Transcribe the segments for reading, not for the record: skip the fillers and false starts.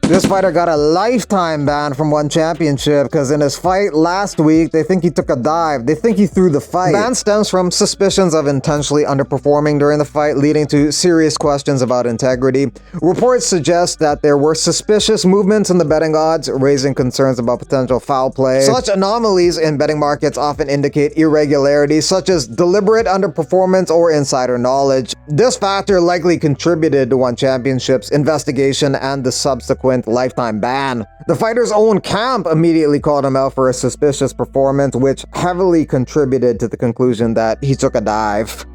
This fighter got a lifetime ban from one championship because in his fight last week, they think he took a dive. They think he threw the fight. The ban stems from suspicions of intentionally underperforming during the fight, leading to serious questions about integrity. Reports suggest that there were suspicious movements in the betting odds, raising concerns about potential foul play. Such anomalies in betting markets often indicate irregularities such as deliberate underperformance or insider knowledge. This factor likely contributed to one championship's investigation and the subsequent lifetime ban. The fighter's own camp immediately called him out for a suspicious performance, which heavily contributed to the conclusion that he took a dive.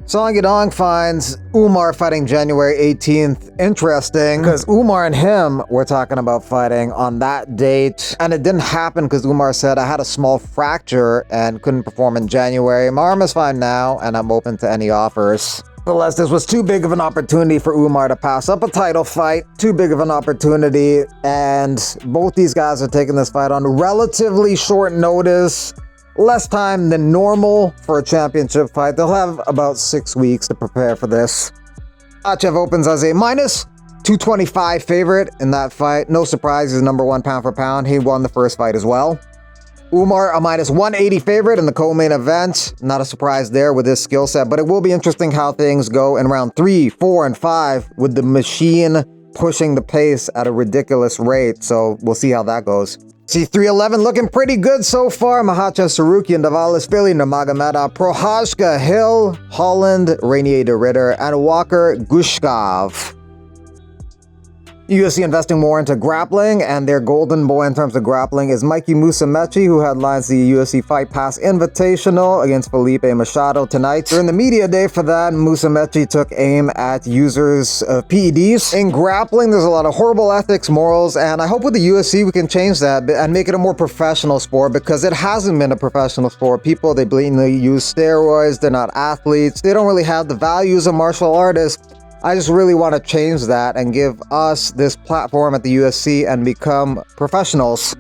Yadong finds Umar fighting January 18th interesting because Umar and him were talking about fighting on that date, and it didn't happen because Umar said, I had a small fracture and couldn't perform in January. My arm is fine now and I'm open to any offers. Nonetheless, this was too big of an opportunity for Umar to pass up a title fight. Too big of an opportunity, and both these guys are taking this fight on relatively short notice. Less time than normal for a championship fight. They'll have about 6 weeks to prepare for this. Makhachev opens as a minus 225 favorite in that fight. No surprise, he's number one pound for pound. He won the first fight as well. Umar, a minus 180 favorite in the co-main event. Not a surprise there with his skill set, but it will be interesting how things go in round 3, 4, and 5 with the machine pushing the pace at a ridiculous rate. So we'll see how that goes. C311 looking pretty good so far. Makhachev, Sarukian, Davalis, Philly, Nurmagomedov, Prohashka, Hill, Holland, Rainier de Ritter, and Walker Gushkov. UFC investing more into grappling, and their golden boy in terms of grappling is Mikey Musumeci, who headlines the UFC Fight Pass Invitational against Felipe Machado tonight. During the media day for that, Musumeci took aim at users of PEDs. In grappling, there's a lot of horrible ethics, morals, and I hope with the UFC we can change that and make it a more professional sport, because it hasn't been a professional sport. People, they blatantly use steroids, they're not athletes, they don't really have the values of martial artists. I just really want to change that and give us this platform at the UFC and become professionals.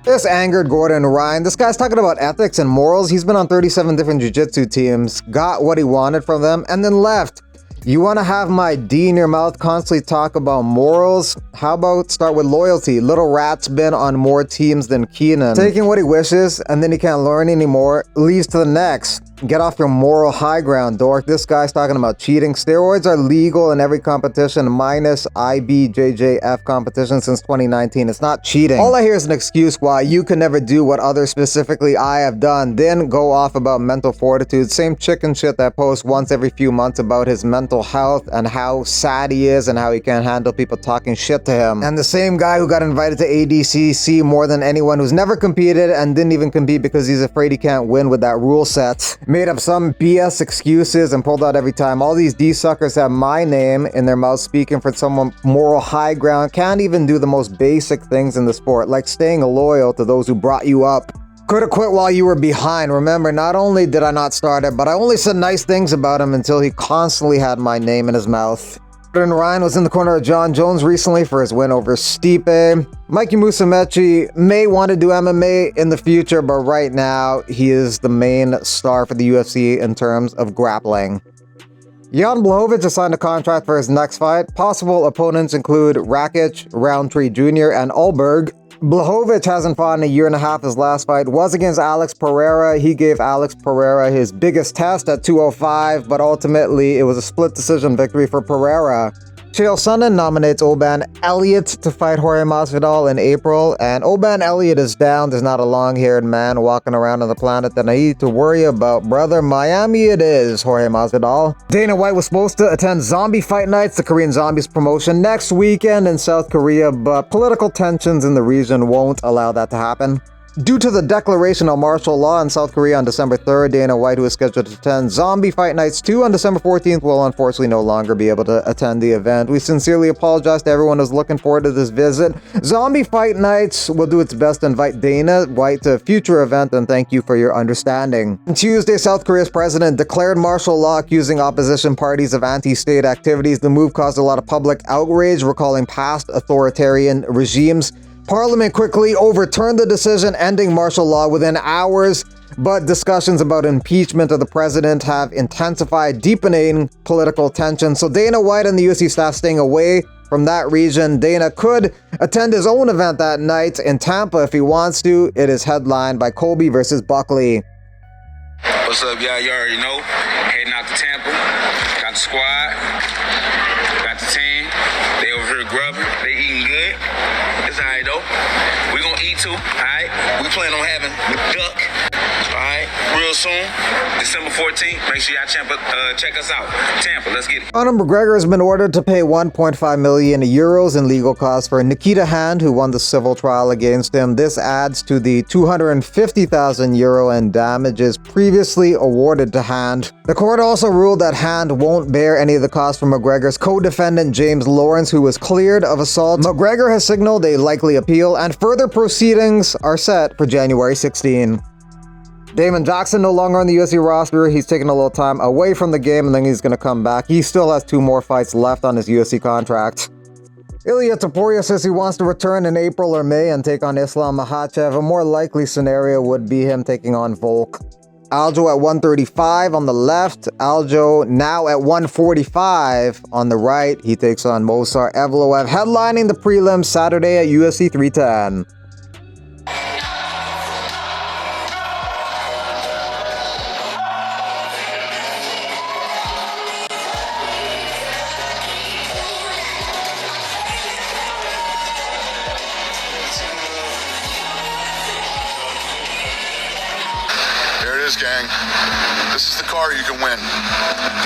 This angered Gordon Ryan. This guy's talking about ethics and morals. He's been on 37 different jiu-jitsu teams, got what he wanted from them, and then left. You want to have my D in your mouth, constantly talk about morals? How about start with loyalty? Little Rat's been on more teams than Keenan. Taking what he wishes, and then he can't learn anymore, leads to the next. Get off your moral high ground, dork. This guy's talking about cheating. Steroids are legal in every competition, minus IBJJF competition since 2019. It's not cheating. All I hear is an excuse why you can never do what others, specifically I, have done. Then go off about mental fortitude. Same chicken shit that posts once every few months about his mental health and how sad he is and how he can't handle people talking shit to him. And the same guy who got invited to ADCC more than anyone, who's never competed and didn't even compete because he's afraid he can't win with that rule set. Made up some BS excuses and pulled out every time. All these D-suckers have my name in their mouth, speaking for someone moral high ground. Can't even do the most basic things in the sport, like staying loyal to those who brought you up. Could have quit while you were behind. Remember, not only did I not start it, but I only said nice things about him until he constantly had my name in his mouth. Gordon Ryan was in the corner of John Jones recently for his win over Stipe. Mikey Musumeci may want to do MMA in the future, but right now he is the main star for the UFC in terms of grappling. Jan Blachowicz has signed a contract for his next fight. Possible opponents include Rakic, Roundtree Jr., and Ulberg. Blachowicz hasn't fought in a year and a half. His last fight was against Alex Pereira. He gave Alex Pereira his biggest test at 205, but ultimately it was a split decision victory for Pereira. Chael Sonnen nominates Oban Elliott to fight Jorge Masvidal in April, and Oban Elliott is down. There's not a long-haired man walking around on the planet that I need to worry about. Brother, Miami it is, Jorge Masvidal. Dana White was supposed to attend Zombie Fight Nights, the Korean Zombies promotion, next weekend in South Korea, but political tensions in the region won't allow that to happen. Due to the declaration of martial law in South Korea on December 3rd, Dana White, who is scheduled to attend Zombie Fight Nights 2 on December 14th, will unfortunately no longer be able to attend the event. We sincerely apologize to everyone who's looking forward to this visit. Zombie Fight Nights will do its best to invite Dana White to a future event, and thank you for your understanding. On Tuesday, South Korea's president declared martial law, accusing opposition parties of anti-state activities. The move caused a lot of public outrage, recalling past authoritarian regimes. Parliament quickly overturned the decision, ending martial law within hours, but discussions about impeachment of the president have intensified, deepening political tension. So Dana White and the UFC staff staying away from that region. Dana could attend his own event that night in Tampa if he wants to. It is headlined by Colby versus Buckley. What's up, y'all? You already know. Heading out to Tampa. Got the squad. Got the team. They over here grubbing. They eating good. It's all right, though. We gonna eat too, all right? We plan on having duck, all right? Real soon. December 14th. Make sure y'all check us out. Tampa, let's get it. Conor McGregor has been ordered to pay 1.5 million euros in legal costs for Nikita Hand, who won the civil trial against him. This adds to the 250,000 euro in damages previously awarded to Hand. The court also ruled that Hand won't bear any of the costs from McGregor's co-defendant James Lawrence, who was cleared of assault. McGregor has signaled a likely appeal, and further proceedings are set for January 16. Damon Jackson no longer on the UFC roster. He's taking a little time away from the game and then he's going to come back. He still has 2 more fights left on his UFC contract. Ilia Topuria says he wants to return in April or May and take on Islam Makhachev. A more likely scenario would be him taking on Volk. Aljo at 135 on the left. Aljo now at 145 on the right. He takes on Mosar Evloev, headlining the prelims Saturday at UFC 310. Gang, this is the car you can win.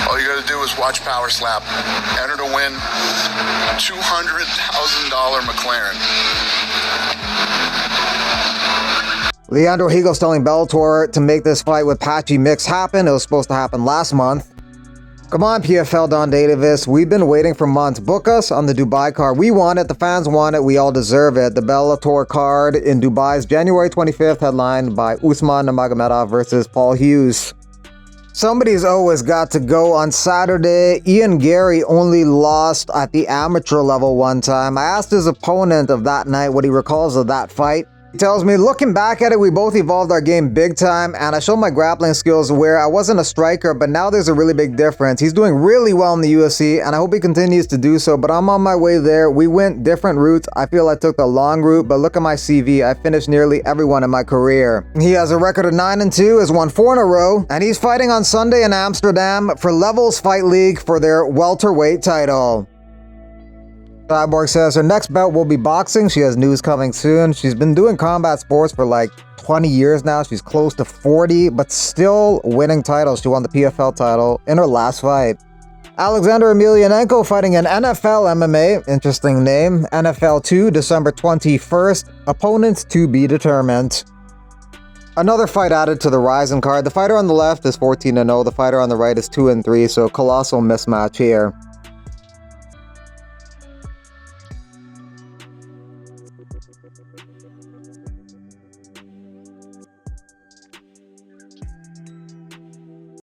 All you gotta do is watch Power Slap. Enter to win $200,000 McLaren. Leandro Higo's telling Bellator to make this fight with Patchy Mix happen. It was supposed to happen last month. Come on, PFL Don Davis. We've been waiting for months. Book us on the Dubai card. We want it. The fans want it. We all deserve it. The Bellator card in Dubai is January 25th, headlined by Usman Nurmagomedov versus Paul Hughes. Somebody's always got to go on Saturday. Ian Garry only lost at the amateur level one time. I asked his opponent of that night what he recalls of that fight. He tells me, looking back at it, we both evolved our game big time, and I showed my grappling skills where I wasn't a striker, but now there's a really big difference. He's doing really well in the UFC, and I hope he continues to do so, but I'm on my way there. We went different routes. I feel I took the long route, but look at my CV. I finished nearly everyone in my career. He has a record of 9-2, has won 4 in a row, and he's fighting on Sunday in Amsterdam for Levels Fight League for their welterweight title. Cyborg says her next bout will be boxing. She has news coming soon. She's been doing combat sports for like 20 years now. She's close to 40, but still winning titles. She won the PFL title in her last fight. Alexander Emelianenko fighting in NFL MMA. Interesting name. NFL 2, December 21st. Opponents to be determined. Another fight added to the Ryzen card. The fighter on the left is 14-0. The fighter on the right is 2-3, so colossal mismatch here.